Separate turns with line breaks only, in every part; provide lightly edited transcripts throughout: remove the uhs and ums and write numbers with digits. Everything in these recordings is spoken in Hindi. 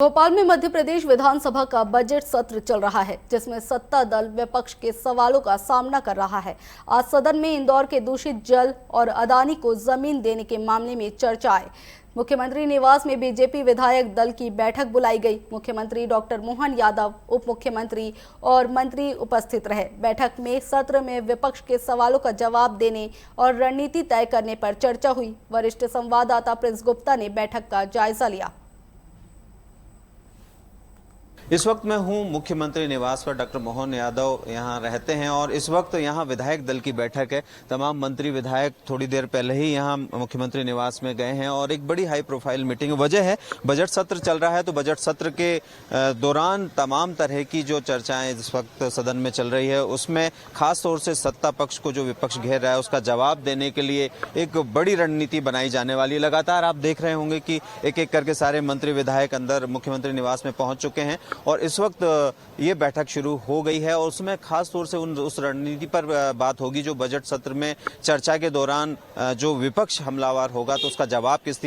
भोपाल में मध्य प्रदेश विधानसभा का बजट सत्र चल रहा है, जिसमें सत्ता दल विपक्ष के सवालों का सामना कर रहा है। आज सदन में इंदौर के दूषित जल और अदानी को जमीन देने के मामले में चर्चाएं। मुख्यमंत्री निवास में बीजेपी विधायक दल की बैठक बुलाई गई। मुख्यमंत्री डॉक्टर मोहन यादव, उप मुख्यमंत्री और मंत्री उपस्थित रहे। बैठक में सत्र में विपक्ष के सवालों का जवाब देने और रणनीति तय करने पर चर्चा हुई। वरिष्ठ संवाददाता प्रिंस गुप्ता ने बैठक का जायजा लिया।
इस वक्त मैं हूं मुख्यमंत्री निवास पर। डॉक्टर मोहन यादव यहां रहते हैं और इस वक्त यहां विधायक दल की बैठक है। तमाम मंत्री विधायक थोड़ी देर पहले ही यहां मुख्यमंत्री निवास में गए हैं और एक बड़ी हाई प्रोफाइल मीटिंग वजह है, बजट सत्र चल रहा है। तो बजट सत्र के दौरान तमाम तरह की जो चर्चाएं इस वक्त सदन में चल रही है, उसमें खास तौर से सत्ता पक्ष को जो विपक्ष घेर रहा है उसका जवाब देने के लिए एक बड़ी रणनीति बनाई जाने वाली है। लगातार आप देख रहे होंगे कि एक एक करके सारे मंत्री विधायक अंदर मुख्यमंत्री निवास में पहुंच चुके हैं और इस वक्त ये बैठक शुरू हो गई है और उसमें खास तौर से उस रणनीति पर बात होगी जो बजट सत्र में चर्चा के दौरान जो विपक्ष हमलावर होगा तो उसका जवाब किस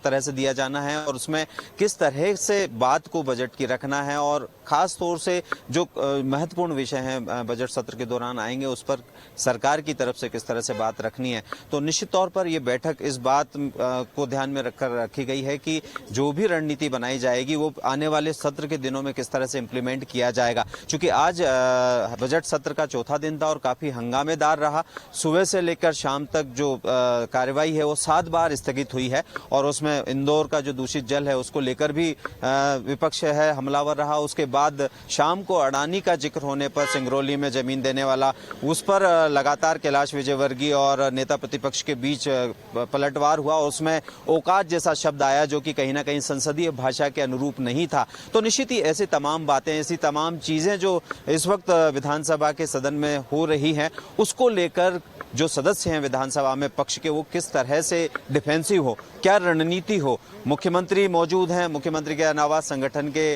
तरह से दिया जाना है और उसमें किस तरह से बात को बजट की रखना है और खास तौर से जो महत्वपूर्ण विषय हैं बजट सत्र के दौरान आएंगे उस पर सरकार की तरफ से किस तरह से बात रखनी है। तो निश्चित तौर पर यह बैठक इस बात को ध्यान में रखकर रखी गई है कि जो भी रणनीति बनाई जाएगी वो आने वाले सत्र के दिनों में किस तरह से इंप्लीमेंट किया जाएगा। क्योंकि आज बजट सत्र का चौथा दिन था और काफी हंगामेदार रहा। सुबह से लेकर शाम तक जो कार्रवाई है वो 7 बार स्थगित हुई है और उसमें इंदौर का जो दूषित जल है उसको लेकर भी विपक्ष है हमलावर रहा। उसके बाद शाम को अडानी का जिक्र होने पर सिंगरौली में जमीन देने वाला, उस पर लगातार कैलाश विजयवर्गीय और नेता प्रतिपक्ष के बीच पलटवार हुआ और उसमें औकात जैसा शब्द आया जो कि कहीं ना कहीं संसदीय भाषा के अनुरूप नहीं था। तो निश्चित ही ऐसे तमाम बातें, ऐसी तमाम चीजें जो इस वक्त विधानसभा के सदन में हो रही हैं उसको लेकर जो सदस्य हैं विधानसभा में पक्ष के वो किस तरह से डिफेंसिव हो, क्या रणनीति हो। मुख्यमंत्री मौजूद हैं, मुख्यमंत्री के अलावा संगठन के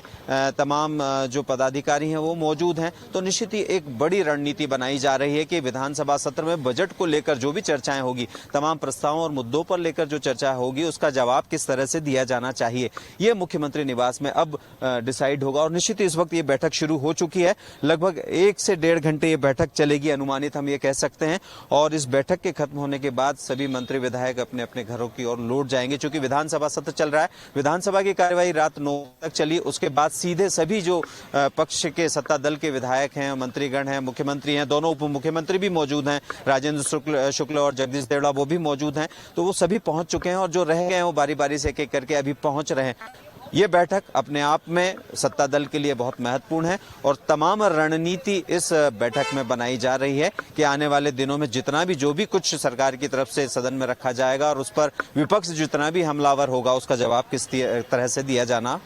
तमाम जो पदाधिकारी हैं वो मौजूद हैं। तो निश्चित ही एक बड़ी रणनीति बनाई जा रही है कि विधानसभा सत्र में बजट को लेकर जो भी चर्चाएं होगी, तमाम प्रस्तावों और मुद्दों पर लेकर जो चर्चा होगी उसका जवाब किस तरह से दिया जाना चाहिए, ये मुख्यमंत्री निवास में अब डिसाइड होगा। और निश्चित ही इस वक्त ये बैठक शुरू हो चुकी है। लगभग 1 से 1.5 घंटे ये बैठक चलेगी, अनुमानित हम ये कह सकते हैं। और इस बैठक के खत्म होने के बाद सभी मंत्री विधायक अपने अपने घरों की ओर लौट जाएंगे। क्योंकि विधानसभा सत्र चल रहा है, विधानसभा की कार्यवाही रात 9 तक चली। उसके बाद सीधे सभी जो पक्ष के सत्ता दल के विधायक हैं, मंत्रीगण हैं, मुख्यमंत्री हैं, दोनों उप मुख्यमंत्री भी मौजूद हैं, राजेंद्र शुक्ल और जगदीश देवड़ा वो भी मौजूद हैं। तो वो सभी पहुंच चुके हैं और जो रह गए हैं वो बारी बारी से एक एक करके अभी पहुंच रहे हैं। ये बैठक अपने आप में सत्ता दल के लिए बहुत महत्वपूर्ण है और तमाम रणनीति इस बैठक में बनाई जा रही है कि आने वाले दिनों में जितना भी जो भी कुछ सरकार की तरफ से सदन में रखा जाएगा और उस पर विपक्ष जितना भी हमलावर होगा उसका जवाब किस तरह से दिया जाना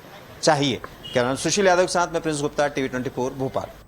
चाहिए। कैमरामैन सुशील यादव के साथ में प्रिंस गुप्ता, TV 24 भोपाल।